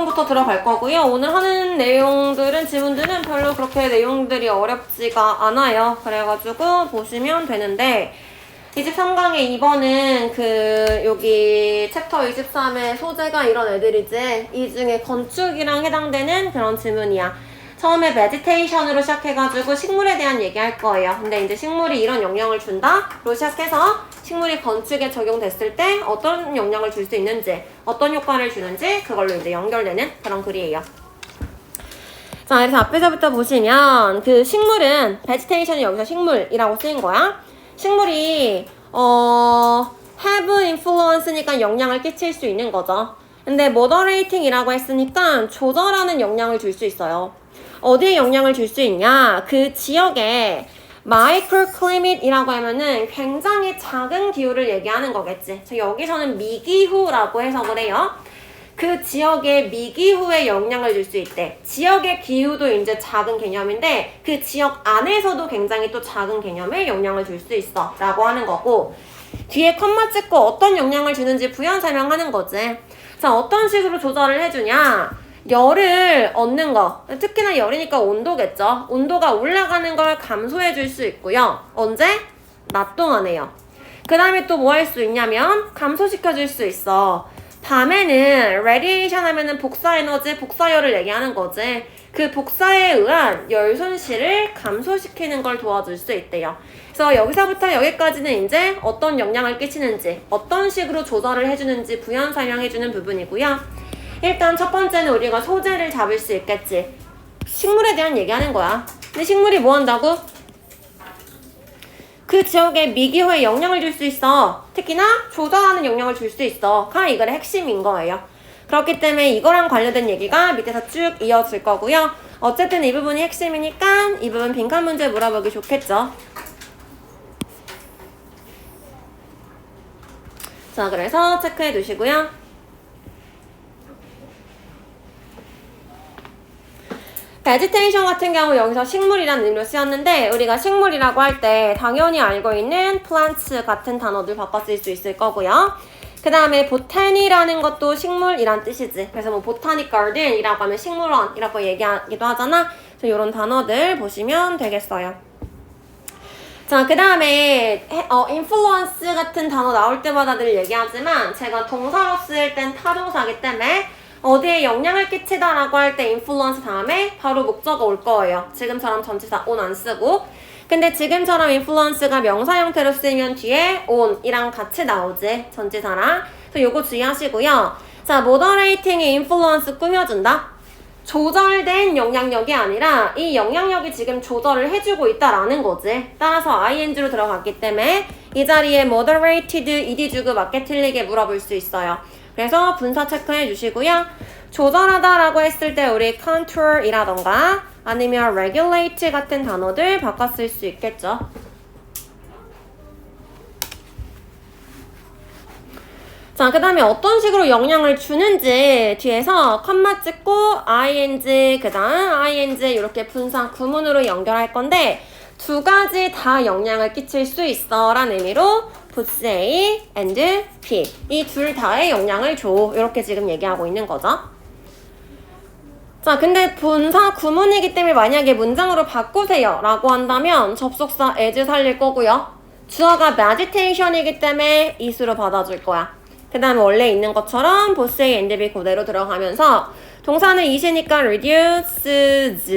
부분부터 들어갈 거고요. 오늘 하는 내용들은, 지문들은 별로 그렇게 내용들이 어렵지가 않아요. 그래가지고 보시면 되는데, 23강의 2번은 여기 챕터 23의 소재가 이런 애들이지, 이 중에 건축이랑 해당되는 그런 지문이야. 처음에 베지테이션으로 시작해가지고 식물에 대한 얘기할 거예요. 근데 이제 식물이 이런 영향을 준다로 시작해서 식물이 건축에 적용됐을 때 어떤 영향을 줄 수 있는지, 어떤 효과를 주는지 그걸로 이제 연결되는 그런 글이에요. 자, 그래서 앞에서부터 보시면 식물은, 베지테이션이 여기서 식물이라고 쓰인 거야. 식물이 have influence니까 영향을 끼칠 수 있는 거죠. 근데 moderating이라고 했으니까 조절하는 영향을 줄 수 있어요. 어디에 영향을 줄 수 있냐? 그 지역에 microclimate이라고 하면은 굉장히 작은 기후를 얘기하는 거겠지. 여기서는 미기후라고 해석을 해요. 그 지역의 미기후에 영향을 줄 수 있대. 지역의 기후도 이제 작은 개념인데 그 지역 안에서도 굉장히 또 작은 개념에 영향을 줄 수 있어 라고 하는 거고, 뒤에 컴마 찍고 어떤 영향을 주는지 부연 설명하는 거지. 자, 어떤 식으로 조절을 해주냐? 열을 얻는 거, 특히나 열이니까 온도겠죠. 온도가 올라가는 걸 감소해 줄 수 있고요. 언제? 낮 동안에요. 그 다음에 또 뭐 할 수 있냐면 감소시켜 줄 수 있어. 밤에는 레디에이션 하면은 복사에너지, 복사열을 얘기하는 거지. 그 복사에 의한 열 손실을 감소시키는 걸 도와줄 수 있대요. 그래서 여기서부터 여기까지는 이제 어떤 영향을 끼치는지, 어떤 식으로 조절을 해주는지 부연 설명해주는 부분이고요. 일단 첫 번째는 우리가 소재를 잡을 수 있겠지. 식물에 대한 얘기하는 거야. 근데 식물이 뭐 한다고? 그 지역에 미기후에 영향을 줄 수 있어. 특히나 조절하는 영향을 줄 수 있어. 가 이거의 핵심인 거예요. 그렇기 때문에 이거랑 관련된 얘기가 밑에서 쭉 이어질 거고요. 어쨌든 이 부분이 핵심이니까 이 부분 빈칸 문제 물어보기 좋겠죠. 자, 그래서 체크해 두시고요. 베지테이션 같은 경우 여기서 식물이라는 의미로 쓰였는데, 우리가 식물이라고 할 때 당연히 알고 있는 plants 같은 단어들 바꿔 쓸 수 있을 거고요. 그 다음에 botanic이라는 것도 식물이란 뜻이지. 그래서 뭐 botanic garden이라고 하면 식물원이라고 얘기하기도 하잖아. 그래서 이런 단어들 보시면 되겠어요. 자, 그 다음에 influence 같은 단어 나올 때마다 늘 얘기하지만 제가 동사로 쓸 땐 타동사기 때문에 어디에 영향을 끼치다라고 할 때 influence 다음에 바로 목적어 올 거예요. 지금처럼 전치사 on 안 쓰고. 근데 지금처럼 influence가 명사 형태로 쓰이면 뒤에 on이랑 같이 나오지, 전치사랑. 그래서 요거 주의하시고요. 자, moderating이 influence 꾸며준다? 조절된 영향력이 아니라 이 영향력이 지금 조절을 해주고 있다라는 거지. 따라서 ing로 들어갔기 때문에 이 자리에 moderated, ed 주고 맞게 틀리게 물어볼 수 있어요. 그래서 분사 체크해 주시고요. 조절하다라고 했을 때 우리 control이라던가 아니면 regulate 같은 단어들 바꿔 쓸 수 있겠죠. 자, 그 다음에 어떤 식으로 영향을 주는지 뒤에서 컴마 찍고 ing, 그 다음 ing 이렇게 분사 구문으로 연결할 건데, 두 가지 다 영향을 끼칠 수 있어 라는 의미로 puts A and P, 이 둘 다의 영향을 줘, 이렇게 지금 얘기하고 있는 거죠. 자, 근데 분사 구문이기 때문에 만약에 문장으로 바꾸세요 라고 한다면 접속사 as 살릴 거고요. 주어가 meditation이기 때문에 is로 받아줄 거야. 그 다음에 원래 있는 것처럼 both A and B 그대로 들어가면서 동사는 is니까 reduces,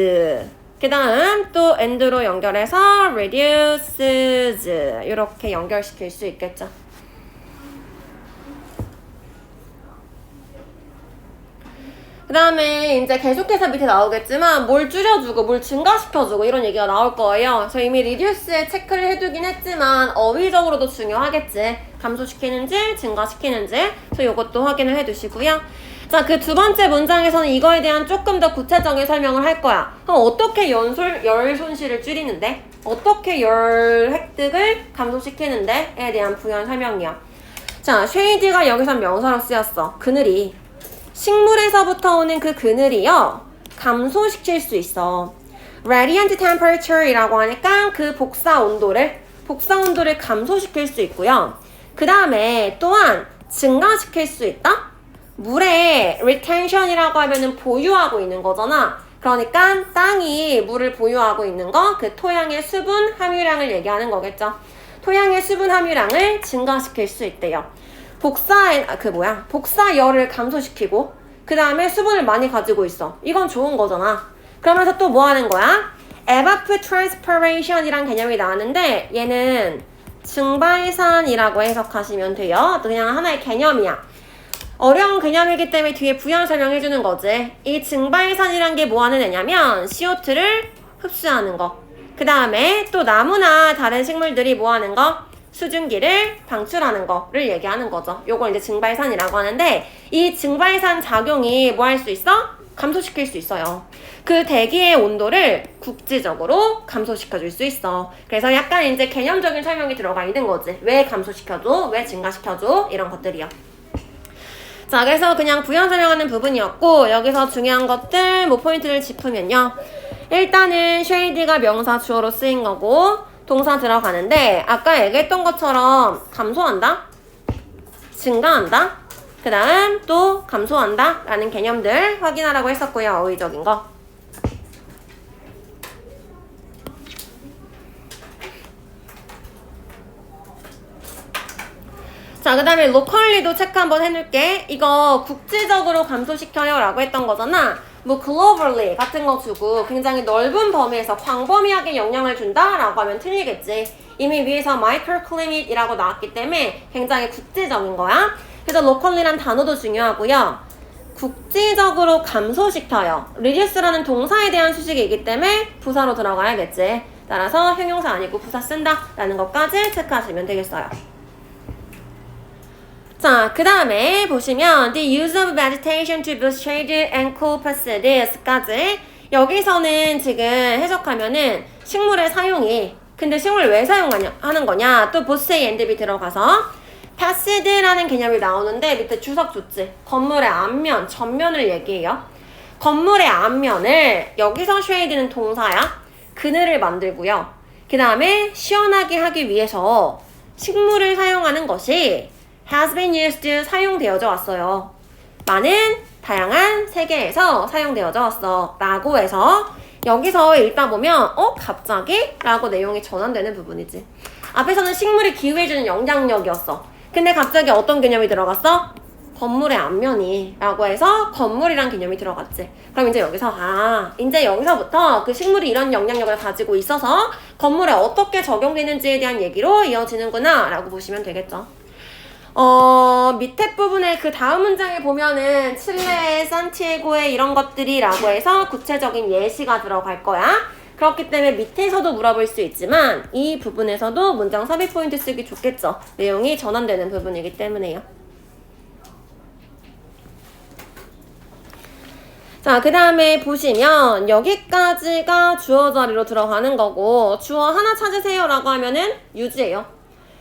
그 다음 또 and로 연결해서 reduces 이렇게 연결시킬 수 있겠죠. 그 다음에 이제 계속해서 밑에 나오겠지만 뭘 줄여주고 뭘 증가시켜주고 이런 얘기가 나올 거예요. 그래서 이미 reduce에 체크를 해두긴 했지만 어휘적으로도 중요하겠지. 감소시키는지 증가시키는지. 그래서 이것도 확인을 해두시고요. 자, 그 두 번째 문장에서는 이거에 대한 조금 더 구체적인 설명을 할 거야. 그럼 어떻게 열 손실을 줄이는데? 어떻게 열 획득을 감소시키는데?에 대한 부연 설명이야. 자, 쉐이드가 여기서 명사로 쓰였어. 그늘이. 식물에서부터 오는 그 그늘이요, 감소시킬 수 있어. radiant temperature이라고 하니까 그 복사 온도를 감소시킬 수 있고요. 그 다음에 또한 증가시킬 수 있다? 물의 retention이라고 하면은 보유하고 있는 거잖아. 그러니까 땅이 물을 보유하고 있는 거, 그 토양의 수분 함유량을 얘기하는 거겠죠. 토양의 수분 함유량을 증가시킬 수 있대요. 복사열을 감소시키고 그 다음에 수분을 많이 가지고 있어. 이건 좋은 거잖아. 그러면서 또 뭐 하는 거야? evapotranspiration이란 개념이 나왔는데 얘는 증발산이라고 해석하시면 돼요. 또 그냥 하나의 개념이야. 어려운 개념이기 때문에 뒤에 부연 설명해주는 거지. 이 증발산이란 게 뭐 하는 애냐면 CO2를 흡수하는 거. 그 다음에 또 나무나 다른 식물들이 뭐 하는 거? 수증기를 방출하는 거를 얘기하는 거죠. 요걸 이제 증발산이라고 하는데 이 증발산 작용이 뭐 할 수 있어? 감소시킬 수 있어요. 그 대기의 온도를 국지적으로 감소시켜줄 수 있어. 그래서 약간 이제 개념적인 설명이 들어가 있는 거지. 왜 감소시켜줘? 왜 증가시켜줘? 이런 것들이요. 자, 그래서 그냥 부연 설명하는 부분이었고 여기서 중요한 것들 뭐 포인트를 짚으면요. 일단은 shade가 명사 주어로 쓰인 거고 동사 들어가는데 아까 얘기했던 것처럼 감소한다, 증가한다, 그 다음 또 감소한다 라는 개념들 확인하라고 했었고요. 어휘적인 거. 자, 그 다음에 locally도 체크 한번 해놓을게. 이거 국지적으로 감소시켜요 라고 했던 거잖아. 뭐 globally 같은 거 주고 굉장히 넓은 범위에서 광범위하게 영향을 준다 라고 하면 틀리겠지. 이미 위에서 microclimate이라고 나왔기 때문에 굉장히 국지적인 거야. 그래서 locally란 단어도 중요하고요. 국지적으로 감소시켜요. reduce라는 동사에 대한 수식이기 때문에 부사로 들어가야겠지. 따라서 형용사 아니고 부사 쓴다 라는 것까지 체크하시면 되겠어요. 자, 그 다음에 보시면 the use of vegetation to boost shade and cool facilities 까지 여기서는 지금 해석하면은 식물의 사용이 근데 식물을 왜 사용하는 거냐 또 both A and B 들어가서 facad라는 개념이 나오는데 밑에 주석 줬지. 건물의 앞면, 전면을 얘기해요. 건물의 앞면을 여기서 shade는 동사야. 그늘을 만들고요. 그 다음에 시원하게 하기 위해서 식물을 사용하는 것이 has been used 사용되어져 왔어요. 많은 다양한 세계에서 사용되어져 왔어 라고 해서 여기서 읽다 보면 갑자기? 라고 내용이 전환되는 부분이지. 앞에서는 식물이 기후해주는 영향력이었어. 근데 갑자기 어떤 개념이 들어갔어? 건물의 앞면이 라고 해서 건물이란 개념이 들어갔지. 그럼 이제 여기서 이제 여기서부터 그 식물이 이런 영향력을 가지고 있어서 건물에 어떻게 적용되는지에 대한 얘기로 이어지는구나 라고 보시면 되겠죠. 밑에 부분에 그 다음 문장에 보면은 칠레의 산티아고의 이런 것들이 라고 해서 구체적인 예시가 들어갈 거야. 그렇기 때문에 밑에서도 물어볼 수 있지만 이 부분에서도 문장 삽입 포인트 쓰기 좋겠죠. 내용이 전환되는 부분이기 때문에요. 자, 그 다음에 보시면 여기까지가 주어 자리로 들어가는 거고 주어 하나 찾으세요 라고 하면은 use예요.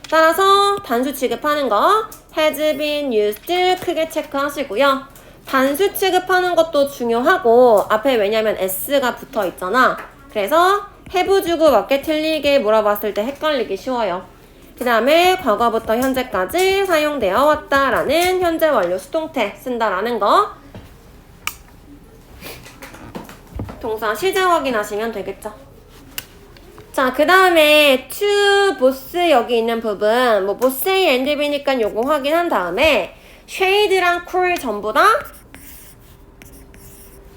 따라서 단수 취급하는 거 has been used 크게 체크하시고요. 단수 취급하는 것도 중요하고 앞에 왜냐면 s가 붙어 있잖아. 그래서 have 주고 맞게 틀리게 물어봤을 때 헷갈리기 쉬워요. 그 다음에 과거부터 현재까지 사용되어 왔다라는 현재 완료 수동태 쓴다라는 거 동사 시제 확인하시면 되겠죠. 자, 그 다음에 to both 여기 있는 부분 뭐 both A and B니까 요거 확인한 다음에 shade랑 cool 전부 다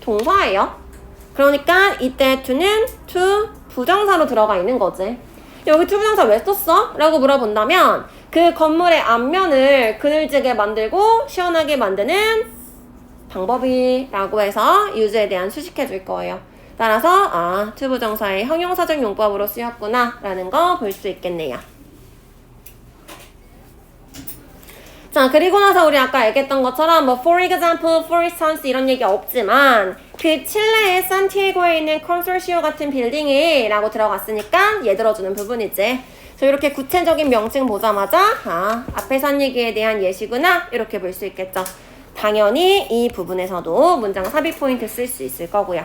동사예요. 그러니까 이때 to는 to 부정사로 들어가 있는 거지. 여기 to 부정사 왜 썼어? 라고 물어본다면 그 건물의 앞면을 그늘지게 만들고 시원하게 만드는 방법이라고 해서 use에 대한 수식해 줄 거예요. 따라서 to 부정사의 형용사적 용법으로 쓰였구나 라는 거 볼 수 있겠네요. 자, 그리고 나서 우리 아까 얘기했던 것처럼 뭐 for example, for instance 이런 얘기 없지만 그 칠레의 산티아고에 있는 컨소시오 같은 빌딩이 라고 들어갔으니까 얘 들어주는 부분이지. 그래서 이렇게 구체적인 명칭 보자마자 앞에서 한 얘기에 대한 예시구나 이렇게 볼 수 있겠죠. 당연히 이 부분에서도 문장 삽입 포인트 쓸 수 있을 거고요.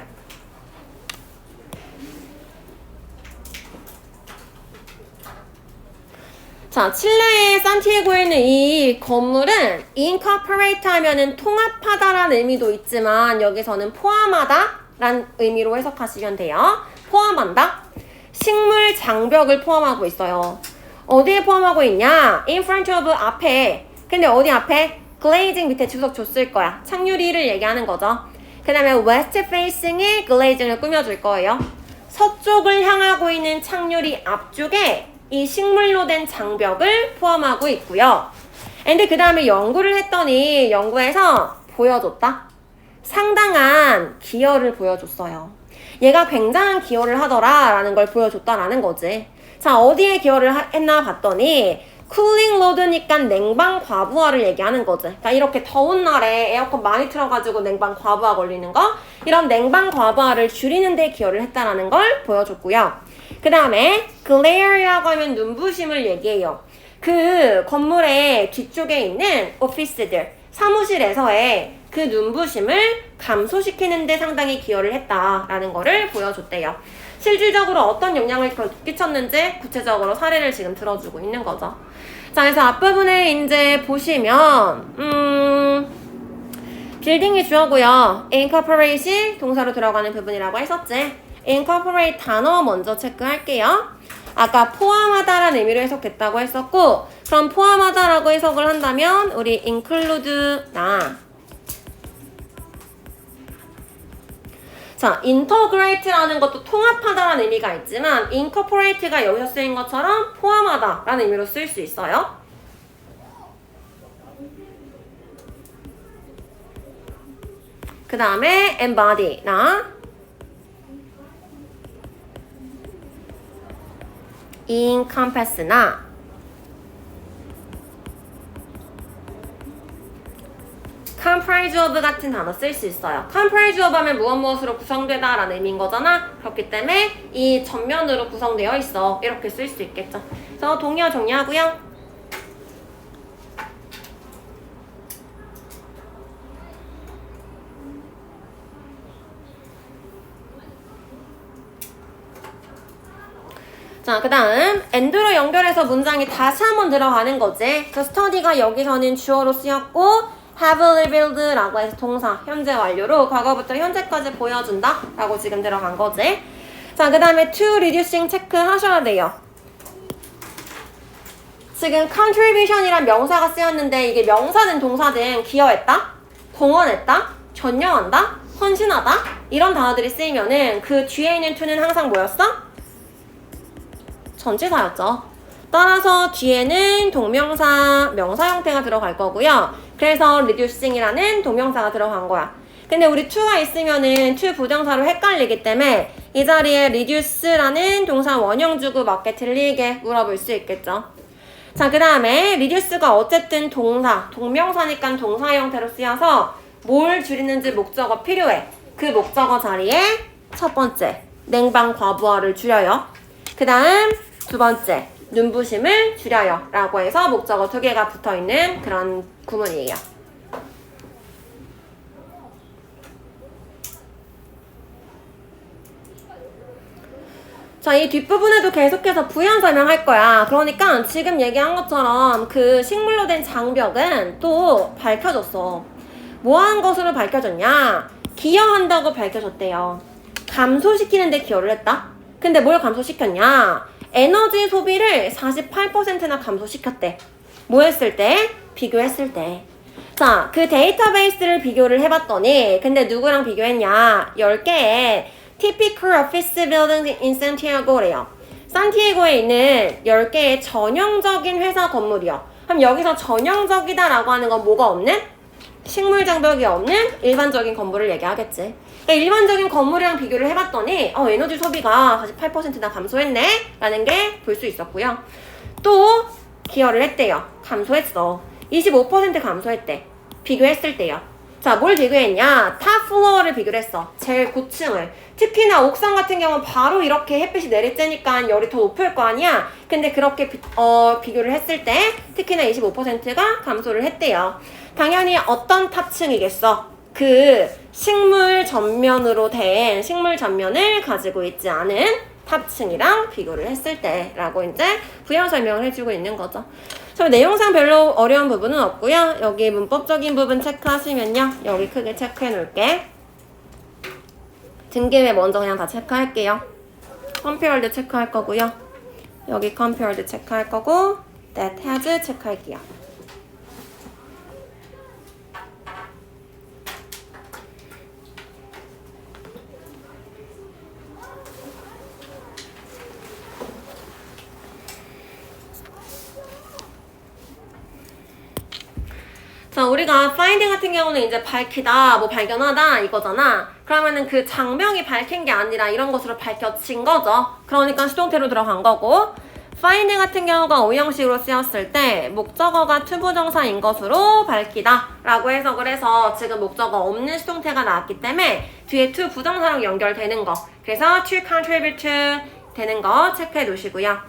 자, 칠레의 산티아고에 있는 이 건물은 incorporate 하면은 통합하다라는 의미도 있지만 여기서는 포함하다라는 의미로 해석하시면 돼요. 포함한다. 식물 장벽을 포함하고 있어요. 어디에 포함하고 있냐? in front of 앞에. 근데 어디 앞에? glazing 밑에 주석 줬을 거야. 창유리를 얘기하는 거죠. 그 다음에 west facing에 glazing을 꾸며줄 거예요. 서쪽을 향하고 있는 창유리 앞쪽에 이 식물로 된 장벽을 포함하고 있고요. 근데 그 다음에 연구를 했더니 연구에서 보여줬다. 상당한 기여를 보여줬어요. 얘가 굉장한 기여를 하더라라는 걸 보여줬다라는 거지. 자, 어디에 기여를 했나 봤더니 쿨링 로드니까 냉방 과부하를 얘기하는 거지. 그러니까 이렇게 더운 날에 에어컨 많이 틀어가지고 냉방 과부하 걸리는 거, 이런 냉방 과부하를 줄이는 데 기여를 했다라는 걸 보여줬고요. 그 다음에 glare이라고 하면 눈부심을 얘기해요. 그 건물의 뒤쪽에 있는 오피스들, 사무실에서의 그 눈부심을 감소시키는 데 상당히 기여를 했다라는 거를 보여줬대요. 실질적으로 어떤 영향을 끼쳤는지 구체적으로 사례를 지금 들어주고 있는 거죠. 자, 그래서 앞부분에 이제 보시면 빌딩이 주어고요. incorporate이 동사로 들어가는 부분이라고 했었지. incorporate 단어 먼저 체크할게요. 아까 포함하다라는 의미로 해석됐다고 했었고, 그럼 포함하다라고 해석을 한다면 우리 include나 자, integrate라는 것도 통합하다라는 의미가 있지만 incorporate가 여기서 쓰인 것처럼 포함하다라는 의미로 쓸 수 있어요. 그 다음에 embody나 encompass나 comprise of 같은 단어 쓸 수 있어요. comprise of 하면 무엇으로 구성되다 라는 의미인 거잖아. 그렇기 때문에 이 전면으로 구성되어 있어. 이렇게 쓸 수 있겠죠. 그래서 동의어 정리하고요. 자, 그 다음 and로 연결해서 문장이 다시 한번 들어가는 거지. 그 study가 여기서는 주어로 쓰였고 have revealed 라고 해서 동사 현재 완료로 과거부터 현재까지 보여준다 라고 지금 들어간 거지. 자, 그 다음에 to reducing 체크 하셔야 돼요. 지금 contribution이란 명사가 쓰였는데 이게 명사든 동사든 기여했다, 공헌했다, 전념한다, 헌신하다 이런 단어들이 쓰이면은 그 뒤에 있는 to는 항상 뭐였어? 전치사였죠. 따라서 뒤에는 동명사, 명사 형태가 들어갈 거고요. 그래서 reducing이라는 동명사가 들어간 거야. 근데 우리 to가 있으면은 to 부정사로 헷갈리기 때문에 이 자리에 reduce라는 동사 원형 주고 맞게 들리게 물어볼 수 있겠죠. 자, 그 다음에 reduce가 어쨌든 동사, 동명사니까 동사 형태로 쓰여서 뭘 줄이는지 목적어 필요해. 그 목적어 자리에 첫 번째, 냉방 과부하를 줄여요. 그 다음 두 번째, 눈부심을 줄여요 라고 해서 목적어 두 개가 붙어있는 그런 구문이에요. 자, 이 뒷부분에도 계속해서 부연 설명할 거야. 그러니까 지금 얘기한 것처럼 그 식물로 된 장벽은 또 밝혀졌어. 뭐한 것으로 밝혀졌냐? 기여한다고 밝혀졌대요. 감소시키는 데 기여를 했다? 근데 뭘 감소시켰냐? 에너지 소비를 48%나 감소시켰대. 뭐 했을 때? 비교했을 때. 자, 그 데이터베이스를 비교를 해봤더니 근데 누구랑 비교했냐? 10개의 typical office buildings in Santiago래요. 산티아고에 있는 10개의 전형적인 회사 건물이요. 그럼 여기서 전형적이다라고 하는 건 뭐가 없는? 식물 장벽이 없는 일반적인 건물을 얘기하겠지. 그러니까 일반적인 건물이랑 비교를 해봤더니 에너지 소비가 48%나 감소했네 라는 게 볼 수 있었고요. 또 기여를 했대요. 감소했어. 25% 감소했대. 비교했을 때요. 자, 뭘 비교했냐? 탑 플로어를 비교를 했어. 제일 고층을. 특히나 옥상 같은 경우는 바로 이렇게 햇빛이 내리쬐니까 열이 더 높을 거 아니야? 근데 그렇게 비교를 했을 때 특히나 25%가 감소를 했대요. 당연히 어떤 탑층이겠어? 그 식물 전면으로 된 식물 전면을 가지고 있지 않은 탑층이랑 비교를 했을 때 라고 이제 부연 설명을 해주고 있는 거죠. 저 내용상 별로 어려운 부분은 없고요. 여기 문법적인 부분 체크하시면요. 여기 크게 체크해 놓을게. 등급에 먼저 그냥 다 체크할게요. compared 체크할 거고요. 여기 compared 체크할 거고 that has 체크할게요. 자, 우리가 find 같은 경우는 이제 밝히다, 뭐 발견하다 이거잖아. 그러면은 그 장명이 밝힌 게 아니라 이런 것으로 밝혀진 거죠. 그러니까 수동태로 들어간 거고, find 같은 경우가 오형식으로 쓰였을 때 목적어가 투부정사인 것으로 밝히다 라고 해석을 해서 지금 목적어 없는 수동태가 나왔기 때문에 뒤에 to 부정사랑 연결되는 거. 그래서 to contribute to 되는 거 체크해 놓으시고요.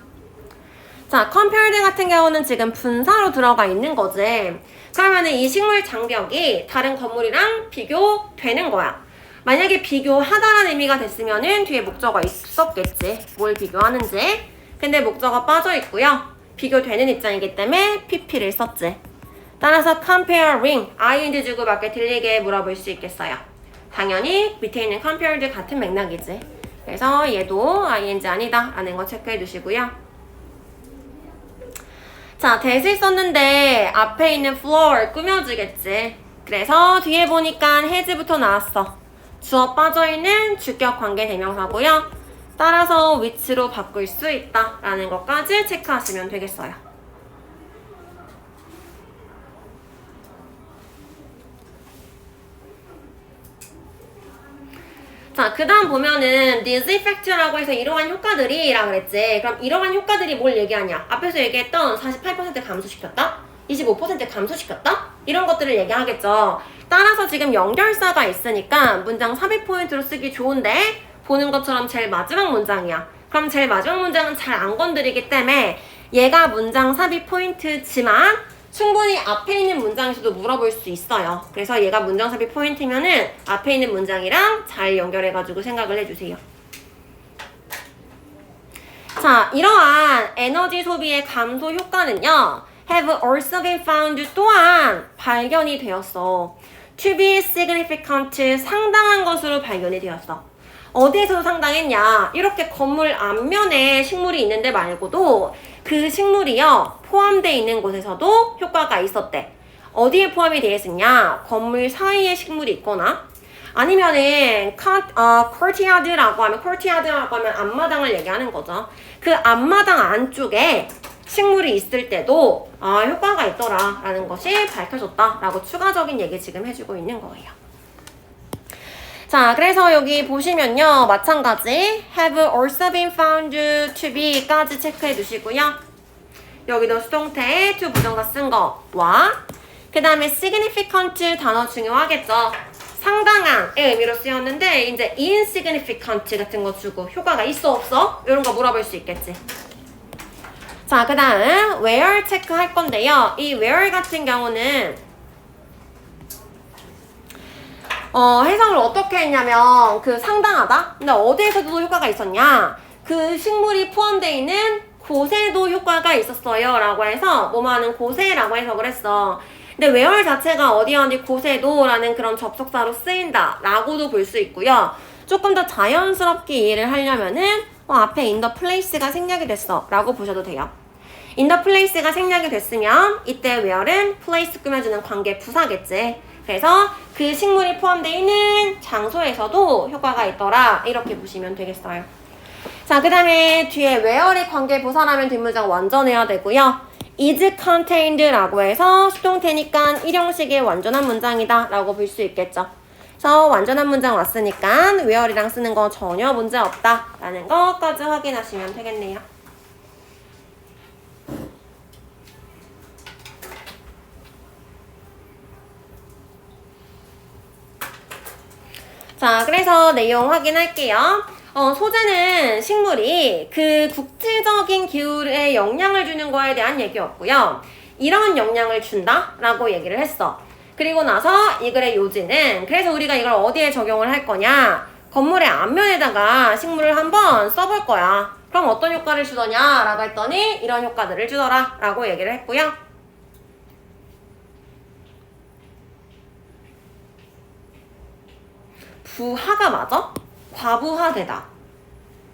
자, compared 같은 경우는 지금 분사로 들어가 있는 거지. 그러면은 이 식물 장벽이 다른 건물이랑 비교되는 거야. 만약에 비교하다라는 의미가 됐으면은 뒤에 목적어가 있었겠지. 뭘 비교하는지. 근데 목적어 빠져 있고요. 비교되는 입장이기 때문에 pp를 썼지. 따라서 comparing, ing 주고받게 들리게 물어볼 수 있겠어요. 당연히 밑에 있는 compared 같은 맥락이지. 그래서 얘도 ing 아니다 라는 거 체크해 두시고요. 자, that을 썼는데 앞에 있는 floor 꾸며주겠지. 그래서 뒤에 보니까 has부터 나왔어. 주어 빠져있는 주격 관계 대명사고요. 따라서 which로 바꿀 수 있다 라는 것까지 체크하시면 되겠어요. 자, 그 다음 보면은 these effect라고 해서 이러한 효과들이 라고 그랬지. 그럼 이러한 효과들이 뭘 얘기하냐? 앞에서 얘기했던 48% 감소시켰다? 25% 감소시켰다? 이런 것들을 얘기하겠죠. 따라서 지금 연결사가 있으니까 문장 삽입 포인트로 쓰기 좋은데 보는 것처럼 제일 마지막 문장이야. 그럼 제일 마지막 문장은 잘 안 건드리기 때문에 얘가 문장 삽입 포인트지만 충분히 앞에 있는 문장에서도 물어볼 수 있어요. 그래서 얘가 문장 삽입 포인트면은 앞에 있는 문장이랑 잘 연결해가지고 생각을 해주세요. 자, 이러한 에너지 소비의 감소 효과는요. have also been found 또한 발견이 되었어. to be significant 상당한 것으로 발견이 되었어. 어디에서 상당했냐? 이렇게 건물 앞면에 식물이 있는데 말고도 그 식물이요 포함되어 있는 곳에서도 효과가 있었대. 어디에 포함이 되어 있었냐? 건물 사이에 식물이 있거나 아니면은 courtyard라고 하면 앞마당을 얘기하는 거죠. 그 앞마당 안쪽에 식물이 있을 때도 효과가 있더라 라는 것이 밝혀졌다 라고 추가적인 얘기 지금 해주고 있는 거예요. 자, 그래서 여기 보시면요. 마찬가지 have also been found to be 까지 체크해 두시고요. 여기도 수동태 to 부정사 쓴 거와 그 다음에 significant 단어 중요하겠죠. 상당한의 의미로 쓰였는데 이제 insignificant 같은 거 주고 효과가 있어 없어? 이런 거 물어볼 수 있겠지. 자, 그 다음 where 체크할 건데요. 이 where 같은 경우는 해석을 어떻게 했냐면 그 상당하다? 근데 어디에서도 효과가 있었냐? 그 식물이 포함되어 있는 곳에도 효과가 있었어요 라고 해서 뭐뭐하는 곳에라고 해석을 했어. 근데 where 자체가 어디 곳에도 라는 그런 접속사로 쓰인다 라고도 볼 수 있고요. 조금 더 자연스럽게 이해를 하려면은 앞에 in the place가 생략이 됐어 라고 보셔도 돼요. in the place가 생략이 됐으면 이때 where는 place 꾸며주는 관계 부사겠지. 그래서 그 식물이 포함되어 있는 장소에서도 효과가 있더라 이렇게 보시면 되겠어요. 자, 그 다음에 뒤에 where의 관계 부사라면 뒷문장 완전해야 되고요. is contained 라고 해서 수동태니까 일형식의 완전한 문장이다 라고 볼 수 있겠죠. 그래서 완전한 문장 왔으니까 where이랑 쓰는 거 전혀 문제 없다 라는 것까지 확인하시면 되겠네요. 자, 그래서 내용 확인할게요. 소재는 식물이 그 국제적인 기후에 영향을 주는 거에 대한 얘기였고요. 이런 영향을 준다 라고 얘기를 했어. 그리고 나서 이 글의 요지는 그래서 우리가 이걸 어디에 적용을 할 거냐? 건물의 앞면에다가 식물을 한번 써볼 거야. 그럼 어떤 효과를 주더냐 라고 했더니 이런 효과들을 주더라 라고 얘기를 했고요. 부하가 맞아? 과부하되다.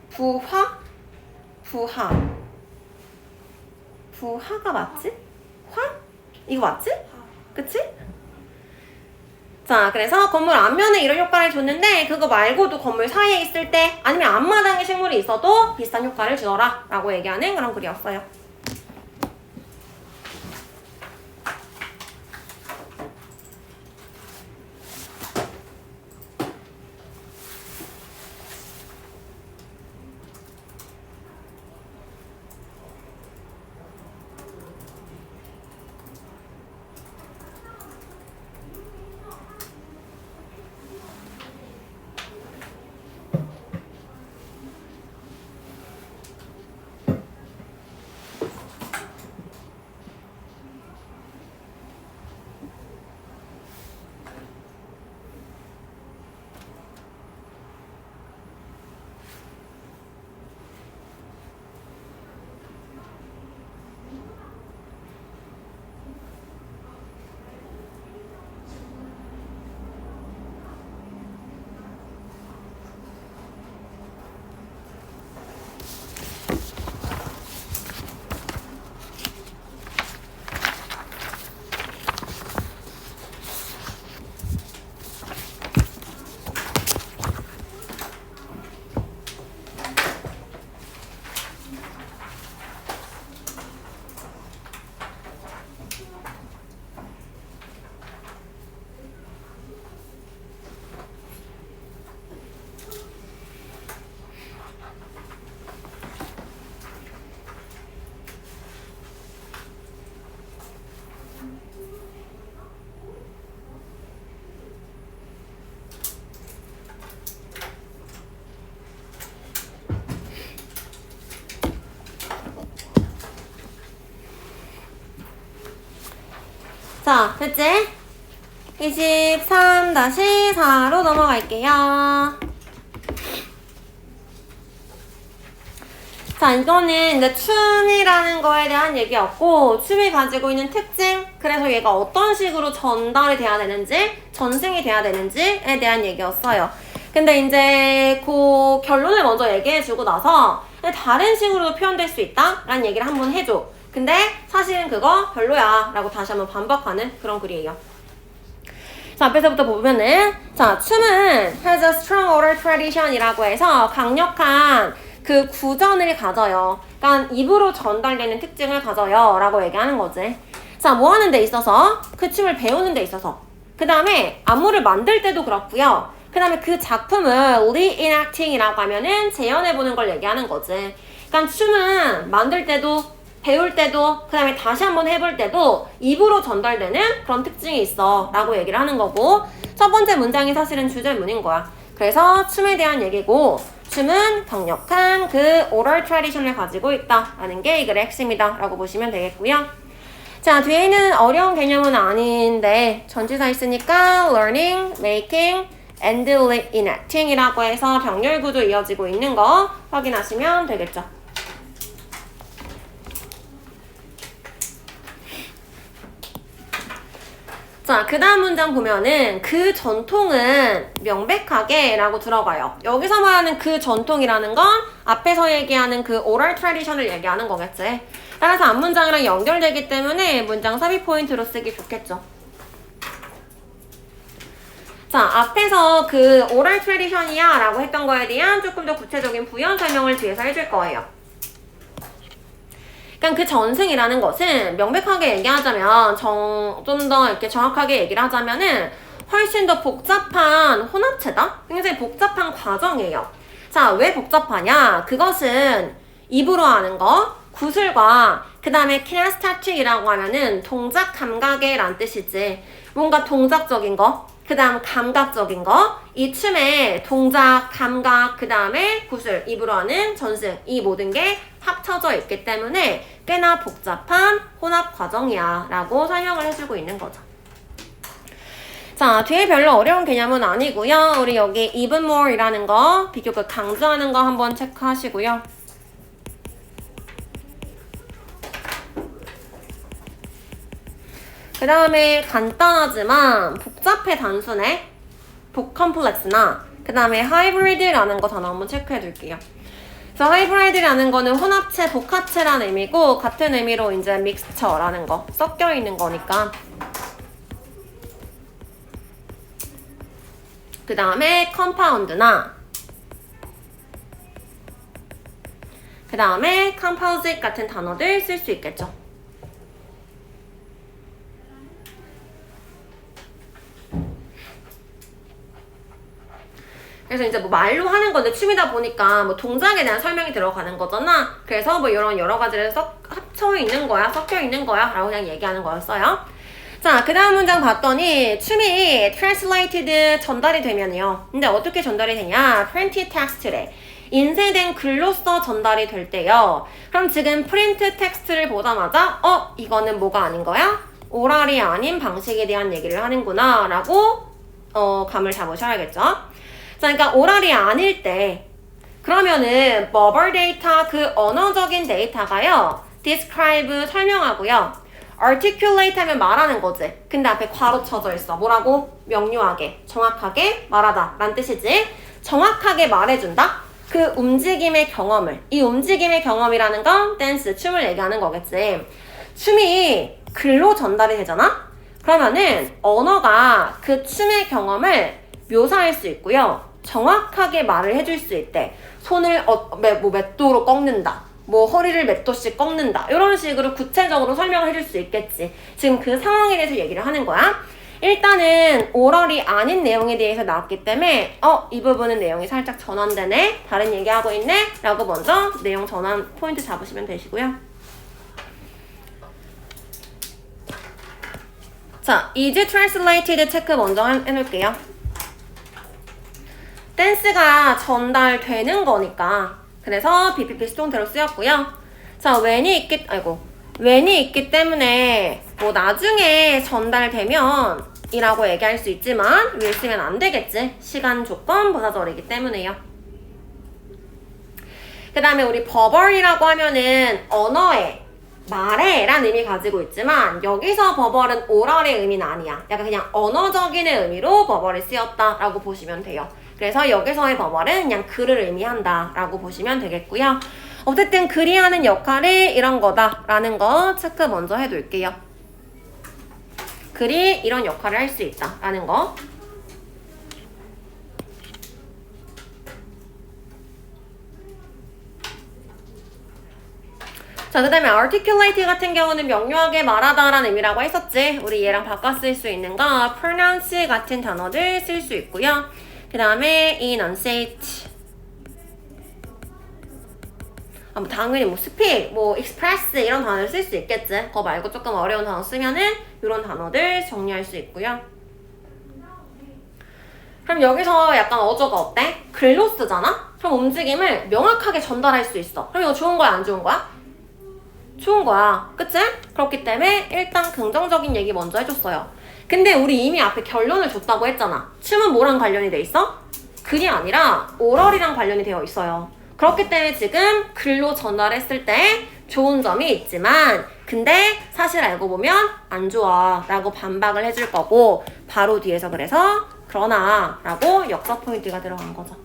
부하? 부하가 맞지? 화? 이거 맞지? 그치? 자, 그래서 건물 앞면에 이런 효과를 줬는데 그거 말고도 건물 사이에 있을 때 아니면 앞마당에 식물이 있어도 비슷한 효과를 주더라 라고 얘기하는 그런 글이었어요. 자, 됐지? 23-4로 넘어갈게요. 자, 이거는 이제 춤이라는 거에 대한 얘기였고, 춤이 가지고 있는 특징, 그래서 얘가 어떤 식으로 전달이 돼야 되는지, 전승이 돼야 되는지에 대한 얘기였어요. 근데 이제 그 결론을 먼저 얘기해주고 나서 다른 식으로도 표현될 수 있다? 라는 얘기를 한번 해줘. 근데 사실은 그거 별로야 라고 다시 한번 반박하는 그런 글이에요. 자, 앞에서부터 보면은 자, 춤은 has a strong oral tradition 이라고 해서 강력한 그 구전을 가져요. 그러니까 입으로 전달되는 특징을 가져요 라고 얘기하는 거지. 자, 뭐 하는 데 있어서? 그 춤을 배우는 데 있어서. 그 다음에 안무를 만들 때도 그렇고요. 그 다음에 그 작품을 reenacting 이라고 하면은 재현해보는 걸 얘기하는 거지. 그러니까 춤은 만들 때도 배울 때도 그 다음에 다시 한번 해볼 때도 입으로 전달되는 그런 특징이 있어 라고 얘기를 하는 거고, 첫 번째 문장이 사실은 주제문인 거야. 그래서 춤에 대한 얘기고, 춤은 강력한 그 oral tradition을 가지고 있다 라는 게 이 글의 핵심이다 라고 보시면 되겠고요. 자, 뒤에는 어려운 개념은 아닌데 전치사 있으니까 learning, making, and reenacting 이라고 해서 병렬 구조 이어지고 있는 거 확인하시면 되겠죠. 자, 그 다음 문장 보면은 그 전통은 명백하게 라고 들어가요. 여기서 말하는 그 전통이라는 건 앞에서 얘기하는 그 oral tradition을 얘기하는 거겠지. 따라서 앞문장이랑 연결되기 때문에 문장 삽입 포인트로 쓰기 좋겠죠. 자, 앞에서 그 oral tradition이야 라고 했던 거에 대한 조금 더 구체적인 부연 설명을 뒤에서 해줄 거예요. 그러니까 그 전승이라는 것은 명백하게 얘기하자면 좀 더 이렇게 정확하게 얘기를 하자면은 훨씬 더 복잡한 혼합체다? 굉장히 복잡한 과정이에요. 자, 왜 복잡하냐? 그것은 입으로 하는 거, 구슬과 그 다음에 kinesthetic이라고 하면은 동작 감각의 란 뜻이지. 뭔가 동작적인 거, 그 다음 감각적인 거, 이 춤의 동작, 감각, 그 다음에 구슬, 입으로 하는 전승, 이 모든 게 합쳐져 있기 때문에 꽤나 복잡한 혼합 과정이야 라고 설명을 해주고 있는 거죠. 자, 뒤에 별로 어려운 개념은 아니고요. 우리 여기 even more이라는 거, 비교급 강조하는 거 한번 체크하시고요. 그 다음에 간단하지만 복잡해 단순해, 컴플렉스나 그 다음에 하이브리드라는 거 단어 한번 체크해 둘게요. 그래서 하이브리드라는 거는 혼합체, 복합체라는 의미고 같은 의미로 이제 믹스처라는 거, 섞여 있는 거니까. 그 다음에 컴파운드나 그 다음에 컴포짓 같은 단어들 쓸 수 있겠죠. 그래서 이제 뭐 말로 하는 건데 춤이다 보니까 뭐 동작에 대한 설명이 들어가는 거잖아. 그래서 뭐 이런 여러 가지를 합쳐 있는 거야, 섞여 있는 거야 라고 그냥 얘기하는 거였어요. 자, 그 다음 문장 봤더니 춤이 translated 전달이 되면요. 근데 어떻게 전달이 되냐? printed text래. 인쇄된 글로써 전달이 될 때요. 그럼 지금 프린트 텍스트를 보자마자 이거는 뭐가 아닌 거야? 오랄이 아닌 방식에 대한 얘기를 하는구나 라고 감을 잡으셔야겠죠. 자, 그러니까 오랄이 아닐 때 그러면은 verbal data 그 언어적인 데이터가요. describe 설명하고요. articulate 하면 말하는 거지. 근데 앞에 괄호 쳐져 있어. 뭐라고? 명료하게, 정확하게 말하다 라는 뜻이지. 정확하게 말해준다? 그 움직임의 경험을. 이 움직임의 경험이라는 건 댄스, 춤을 얘기하는 거겠지. 춤이 글로 전달이 되잖아? 그러면은 언어가 그 춤의 경험을 묘사할 수 있고요. 정확하게 말을 해줄 수 있대. 손을 몇 도로 꺾는다. 뭐 허리를 몇 도씩 꺾는다. 이런 식으로 구체적으로 설명을 해줄 수 있겠지. 지금 그 상황에 대해서 얘기를 하는 거야. 일단은 오럴이 아닌 내용에 대해서 나왔기 때문에 이 부분은 내용이 살짝 전환되네. 다른 얘기하고 있네. 라고 먼저 내용 전환 포인트 잡으시면 되시고요. 자, is translated 체크 먼저 해놓을게요. 댄스가 전달되는 거니까 그래서 BPP 수동태로 쓰였고요. 자, when이 있기 때문에 뭐 나중에 전달되면 이라고 얘기할 수 있지만 will 쓰면 안 되겠지. 시간 조건 부사절이기 때문에요. 그 다음에 우리 verbal이라고 하면은 언어에 말해 라는 의미 가지고 있지만 여기서 verbal은 oral의 의미는 아니야. 약간 그냥 언어적인 의미로 verbal이 쓰였다 라고 보시면 돼요. 그래서 여기서의 verbal은 그냥 글을 의미한다 라고 보시면 되겠고요. 어쨌든 글이 하는 역할이 이런 거다 라는 거 체크 먼저 해둘게요. 글이 이런 역할을 할 수 있다 라는 거. 자, 그 다음에 articulate 같은 경우는 명료하게 말하다 라는 의미라고 했었지. 우리 얘랑 바꿔 쓸 수 있는 거 pronounce 같은 단어들 쓸 수 있고요. 그 다음에 enunciate, 뭐 당연히 뭐 speak, 뭐 express 이런 단어를 쓸 수 있겠지. 그거 말고 조금 어려운 단어 쓰면은 이런 단어들 정리할 수 있고요. 그럼 여기서 약간 어조가 어때? 글로 쓰잖아? 그럼 움직임을 명확하게 전달할 수 있어. 그럼 이거 좋은 거야, 안 좋은 거야? 좋은 거야. 그치? 그렇기 때문에 일단 긍정적인 얘기 먼저 해줬어요. 근데 우리 이미 앞에 결론을 줬다고 했잖아. 춤은 뭐랑 관련이 돼 있어? 글이 아니라 오럴이랑 관련이 되어 있어요. 그렇기 때문에 지금 글로 전달했을 때 좋은 점이 있지만 근데 사실 알고 보면 안 좋아 라고 반박을 해줄 거고 바로 뒤에서 그래서 그러나 라고 역사 포인트가 들어간 거죠.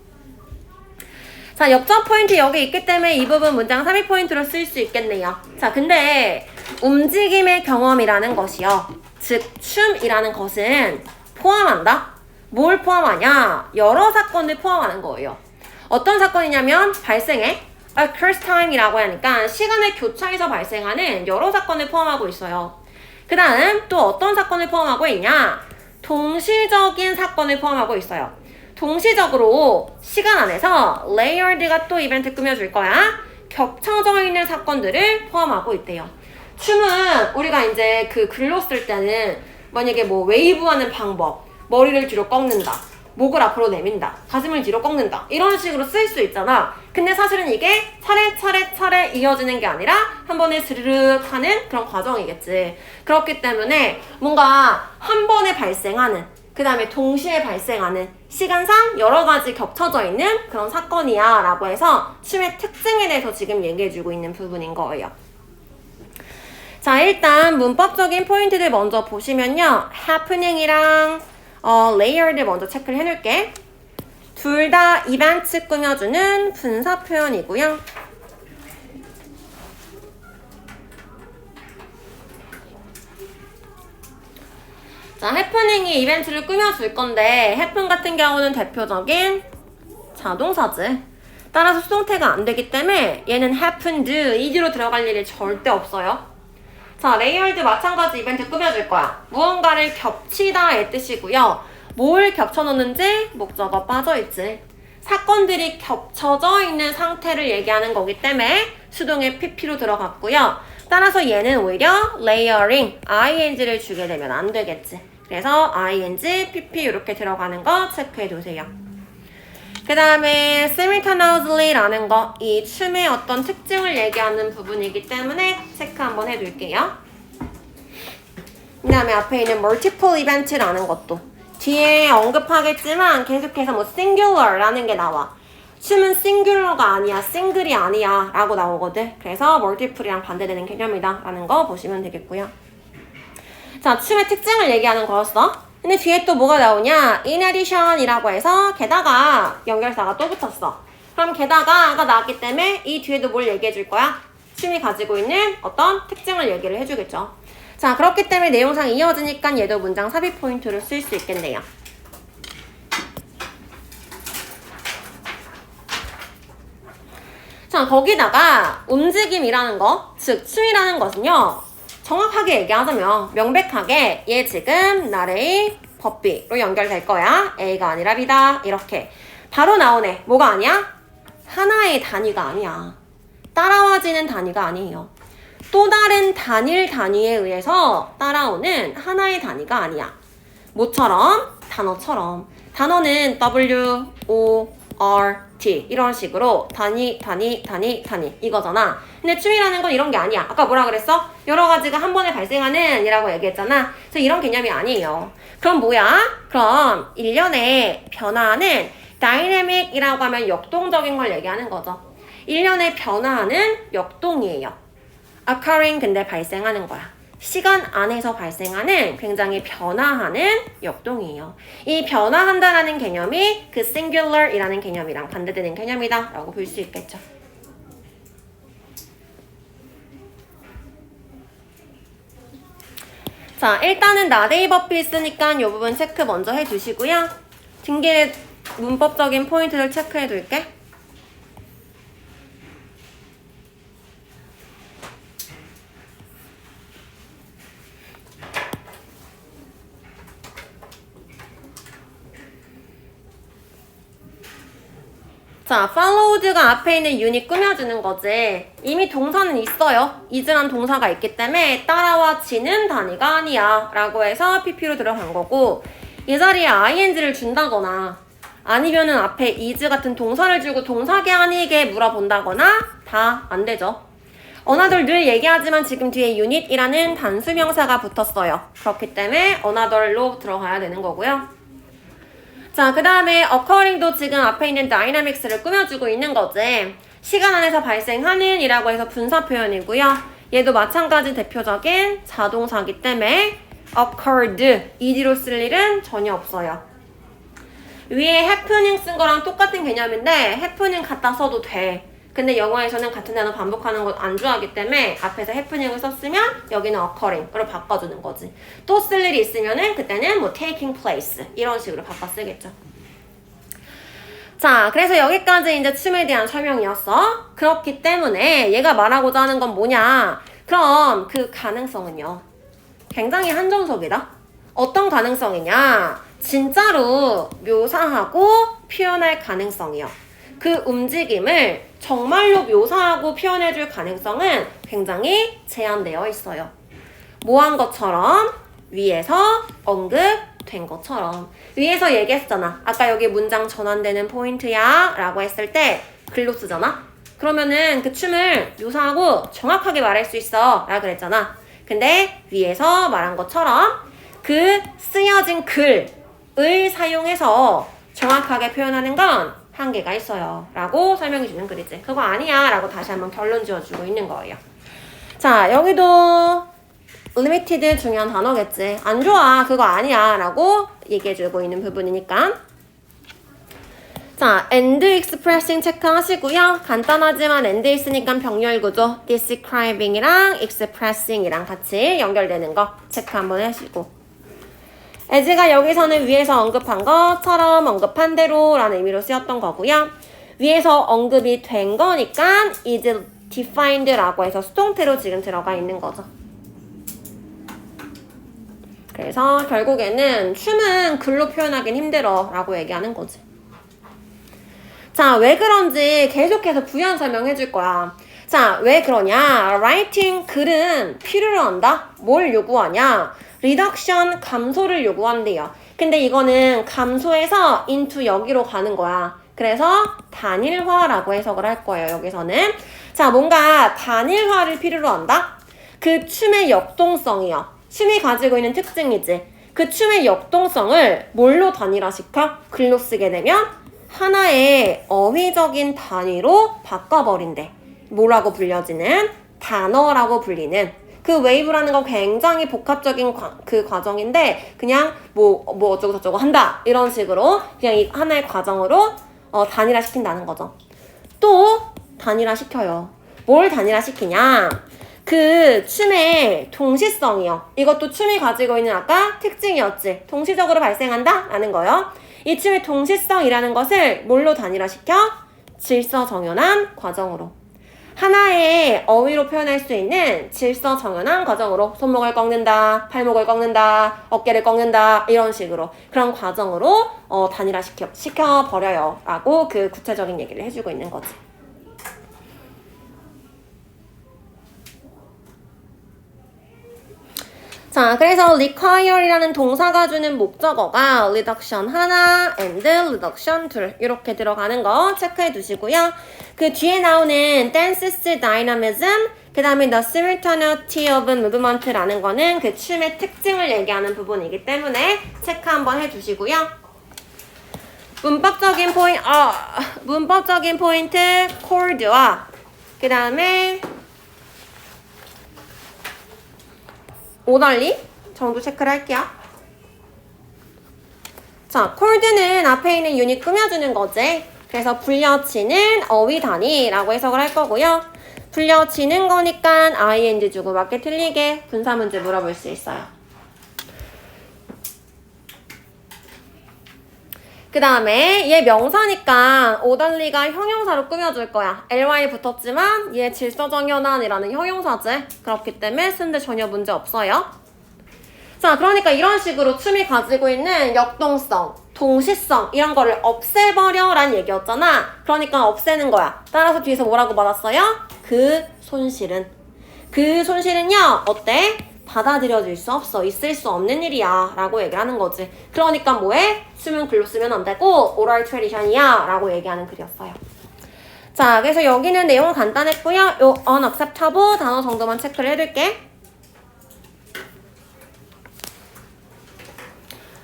자, 역사 포인트 여기 있기 때문에 이 부분 문장 3위 포인트로 쓸 수 있겠네요. 자, 근데 움직임의 경험이라는 것이요. 즉 춤이라는 것은 포함한다? 뭘 포함하냐? 여러 사건을 포함하는 거예요. 어떤 사건이냐면 발생해 occurs time이라고 하니까 시간의 교차에서 발생하는 여러 사건을 포함하고 있어요. 그 다음 또 어떤 사건을 포함하고 있냐? 동시적인 사건을 포함하고 있어요. 동시적으로 시간 안에서 layerd가 또 이벤트 꾸며줄 거야. 겹쳐져 있는 사건들을 포함하고 있대요. 춤은 우리가 이제 그 글로 쓸 때는 만약에 뭐 웨이브하는 방법, 머리를 뒤로 꺾는다, 목을 앞으로 내민다, 가슴을 뒤로 꺾는다 이런 식으로 쓸 수 있잖아. 근데 사실은 이게 차례 이어지는 게 아니라 한 번에 스르륵 하는 그런 과정이겠지. 그렇기 때문에 뭔가 한 번에 발생하는 그 다음에 동시에 발생하는 시간상 여러 가지 겹쳐져 있는 그런 사건이야 라고 해서 춤의 특징에 대해서 지금 얘기해주고 있는 부분인 거예요. 자, 일단 문법적인 포인트들 먼저 보시면요. happening이랑 layered 먼저 체크를 해놓을게. 둘 다 이벤트 꾸며주는 분사 표현이고요. 자, happening이 이벤트를 꾸며줄 건데 happen 같은 경우는 대표적인 자동사지. 따라서 수동태가 안 되기 때문에 얘는 happened, ed로 들어갈 일이 절대 없어요. 자, layered 마찬가지 이벤트 꾸며줄 거야. 무언가를 겹치다의 뜻이고요. 뭘 겹쳐놓는지 목적어 빠져있지. 사건들이 겹쳐져 있는 상태를 얘기하는 거기 때문에 수동의 pp로 들어갔고요. 따라서 얘는 오히려 layering, ing를 주게 되면 안 되겠지. 그래서 ing, pp 이렇게 들어가는 거 체크해 두세요. 그 다음에 simultaneously라는 거, 이 춤의 어떤 특징을 얘기하는 부분이기 때문에 체크 한번 해둘게요. 그 다음에 앞에 있는 multiple event라는 것도 뒤에 언급하겠지만 계속해서 뭐 singular라는 게 나와. 춤은 singular가 아니야, single이 아니야 라고 나오거든. 그래서 multiple이랑 반대되는 개념이다 라는 거 보시면 되겠고요. 자, 춤의 특징을 얘기하는 거였어. 근데 뒤에 또 뭐가 나오냐? in addition 이라고 해서 게다가 연결사가 또 붙었어. 그럼 게다가가 나왔기 때문에 이 뒤에도 뭘 얘기해 줄 거야? 춤이 가지고 있는 어떤 특징을 얘기를 해주겠죠. 자, 그렇기 때문에 내용상 이어지니까 얘도 문장 삽입 포인트를 쓸 수 있겠네요. 자, 거기다가 움직임이라는 거, 즉 춤이라는 것은요. 정확하게 얘기하자면 명백하게 얘 지금 나레이 법비로 연결될 거야. A가 아니라 B다. 이렇게 바로 나오네. 뭐가 아니야? 하나의 단위가 아니야. 따라와지는 단위가 아니에요. 또 다른 단일 단위에 의해서 따라오는 하나의 단위가 아니야. 뭐처럼? 단어처럼. 단어는 W, O, R, T 이런 식으로 단위 이거잖아. 근데 춤이라는 건 이런 게 아니야. 아까 뭐라 그랬어? 여러 가지가 한 번에 발생하는 이라고 얘기했잖아. 그래서 이런 개념이 아니에요. 그럼 뭐야? 그럼 일련의 변화는 다이내믹이라고 하면 역동적인 걸 얘기하는 거죠. 일련의 변화는 역동이에요. occurring 근데 발생하는 거야. 시간 안에서 발생하는 굉장히 변화하는 역동이에요. 이 변화한다라는 개념이 그 singular이라는 개념이랑 반대되는 개념이다 라고 볼 수 있겠죠. 자, 일단은 나데이 버피 있으니까 이 부분 체크 먼저 해주시고요. 딩길의 문법적인 포인트를 체크해둘게. 자, followed가 앞에 있는 유닛 꾸며주는 거지. 이미 동사는 있어요. is란 동사가 있기 때문에 따라와 지는 단위가 아니야 라고 해서 pp로 들어간 거고, 이 자리에 ing를 준다거나 아니면은 앞에 is 같은 동사를 주고 동사계 아니게 물어본다거나 다 안 되죠. another 늘 얘기하지만 지금 뒤에 unit이라는 단수명사가 붙었어요. 그렇기 때문에 another로 들어가야 되는 거고요. 자, 그 다음에 occurring도 지금 앞에 있는 dynamics를 꾸며주고 있는 거지. 시간 안에서 발생하는 이라고 해서 분사 표현이고요. 얘도 마찬가지 대표적인 자동사기 때문에 occurred, ed로 쓸 일은 전혀 없어요. 위에 happening 쓴 거랑 똑같은 개념인데 happening 갖다 써도 돼. 근데 영어에서는 같은 단어 반복하는 걸 안 좋아하기 때문에 앞에서 happening을 썼으면 여기는 occurring으로 바꿔주는 거지. 또 쓸 일이 있으면은 그때는 뭐 taking place 이런 식으로 바꿔 쓰겠죠. 자, 그래서 여기까지 이제 춤에 대한 설명이었어. 그렇기 때문에 얘가 말하고자 하는 건 뭐냐? 그럼 그 가능성은요. 굉장히 한정적이다. 어떤 가능성이냐? 진짜로 묘사하고 표현할 가능성이요. 그 움직임을 정말로 묘사하고 표현해줄 가능성은 굉장히 제한되어 있어요. 뭐한 것처럼? 위에서 언급된 것처럼. 위에서 얘기했잖아. 아까 여기 문장 전환되는 포인트야 라고 했을 때 글로 쓰잖아. 그러면은 그 춤을 묘사하고 정확하게 말할 수 있어 라고 그랬잖아. 근데 위에서 말한 것처럼 그 쓰여진 글 을 사용해서 정확하게 표현하는 건 한계가 있어요. 라고 설명해 주는 글이지. 그거 아니야. 라고 다시 한번 결론 지어주고 있는 거예요. 자, 여기도 limited 중요한 단어겠지. 안 좋아. 그거 아니야. 라고 얘기해주고 있는 부분이니까. 자, and expressing 체크하시고요. 간단하지만 and 있으니까 병렬 구조 describing이랑 expressing이랑 같이 연결되는 거 체크 한번 하시고, as가 여기서는 위에서 언급한 것처럼 언급한 대로 라는 의미로 쓰였던 거고요. 위에서 언급이 된 거니까 is defined 라고 해서 수동태로 지금 들어가 있는 거죠. 그래서 결국에는 춤은 글로 표현하긴 힘들어 라고 얘기하는 거지. 자, 왜 그런지 계속해서 부연 설명해 줄 거야. 자, 왜 그러냐? writing, 글은 필요로 한다? 뭘 요구하냐? reduction, 감소를 요구한대요. 근데 이거는 감소해서 into 여기로 가는 거야. 그래서 단일화라고 해석을 할 거예요, 여기서는. 자, 뭔가 단일화를 필요로 한다? 그 춤의 역동성이요. 춤이 가지고 있는 특징이지. 그 춤의 역동성을 뭘로 단일화시켜? 글로 쓰게 되면 하나의 어휘적인 단위로 바꿔버린대. 뭐라고 불려지는? 단어라고 불리는. 그 웨이브라는 건 굉장히 복합적인 그 과정인데 그냥 뭐 어쩌고 저쩌고 한다 이런 식으로 그냥 이 하나의 과정으로 단일화시킨다는 거죠. 또 단일화시켜요. 뭘 단일화시키냐? 그 춤의 동시성이요. 이것도 춤이 가지고 있는 아까 특징이었지. 동시적으로 발생한다? 라는 거요. 이 춤의 동시성이라는 것을 뭘로 단일화시켜? 질서정연한 과정으로. 하나의 어휘로 표현할 수 있는 질서정연한 과정으로 손목을 꺾는다, 팔목을 꺾는다, 어깨를 꺾는다 이런 식으로 그런 과정으로 단일화시켜버려요 라고 그 구체적인 얘기를 해주고 있는 거지. 자, 그래서 require이라는 동사가 주는 목적어가 reduction 하나 and reduction 둘 이렇게 들어가는 거 체크해 두시고요. 그 뒤에 나오는 dance's dynamism, 그 다음에 the simultaneity of movement라는 거는 그 춤의 특징을 얘기하는 부분이기 때문에 체크 한번 해주시고요. 문법적인 포인트 chord와 그 다음에 오달리 정도 체크를 할게요. 자, chord는 앞에 있는 유닛 꾸며주는 거지. 그래서 불려치는 어휘 단위라고 해석을 할 거고요. 불려치는 거니까 ing 주고 맞게 틀리게 분사 문제 물어볼 수 있어요. 그 다음에 얘 명사니까 오달리가 형용사로 꾸며줄 거야. ly 붙었지만 얘 질서정연한이라는 형용사지. 그렇기 때문에 쓰는데 전혀 문제 없어요. 자, 그러니까 이런 식으로 춤이 가지고 있는 역동성, 동시성 이런 거를 없애버려 라는 얘기였잖아. 그러니까 없애는 거야. 따라서 뒤에서 뭐라고 받았어요? 그 손실은요 어때? 받아들여질 수 없어. 있을 수 없는 일이야 라고 얘기를 하는 거지. 그러니까 뭐해? 춤은 글로 쓰면 안 되고 oral tradition이야 라고 얘기하는 글이었어요. 자, 그래서 여기는 내용은 간단했고요. 요 unacceptable 단어 정도만 체크를 해둘게.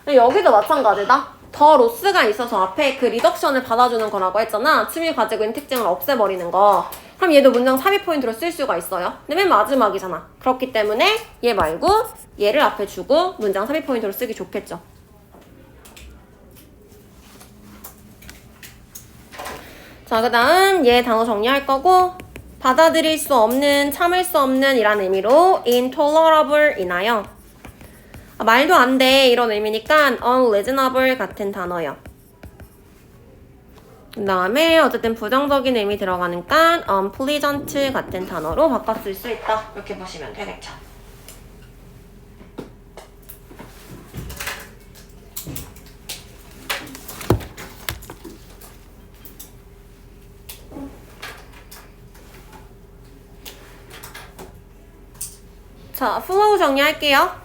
여기도 마찬가지다. 더 로스가 있어서 앞에 그 리덕션을 받아주는 거라고 했잖아. 춤이 가지고 있는 특징을 없애버리는 거. 그럼 얘도 문장 삽입 포인트로 쓸 수가 있어요. 근데 맨 마지막이잖아. 그렇기 때문에 얘 말고 얘를 앞에 주고 문장 삽입 포인트로 쓰기 좋겠죠. 자, 그 다음 얘 단어 정리할 거고 받아들일 수 없는, 참을 수 없는 이란 의미로 intolerable 이나요. 말도 안 돼 이런 의미니까 unreasonable 같은 단어요. 그 다음에 어쨌든 부정적인 의미 들어가니까 unpleasant 같은 단어로 바꿨을 수 있다. 이렇게 보시면 되겠죠. 자, 플로우 정리할게요.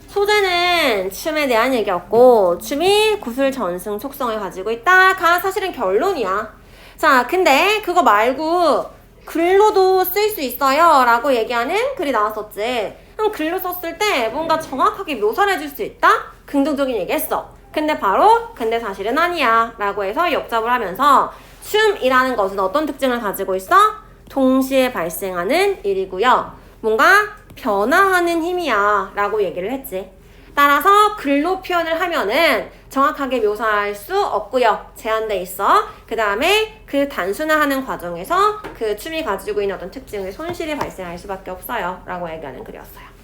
소재는 춤에 대한 얘기였고 춤이 구술 전승 속성을 가지고 있다가 사실은 결론이야. 자, 근데 그거 말고 글로도 쓸 수 있어요 라고 얘기하는 글이 나왔었지. 그럼 글로 썼을 때 뭔가 정확하게 묘사를 해줄 수 있다? 긍정적인 얘기했어. 근데 사실은 아니야 라고 해서 역접을 하면서 춤이라는 것은 어떤 특징을 가지고 있어? 동시에 발생하는 일이고요. 뭔가 변화하는 힘이야 라고 얘기를 했지. 따라서 글로 표현을 하면은 정확하게 묘사할 수 없고요. 제한돼 있어. 그 다음에 그 단순화하는 과정에서 그 춤이 가지고 있는 어떤 특징의 손실이 발생할 수밖에 없어요. 라고 얘기하는 글이었어요.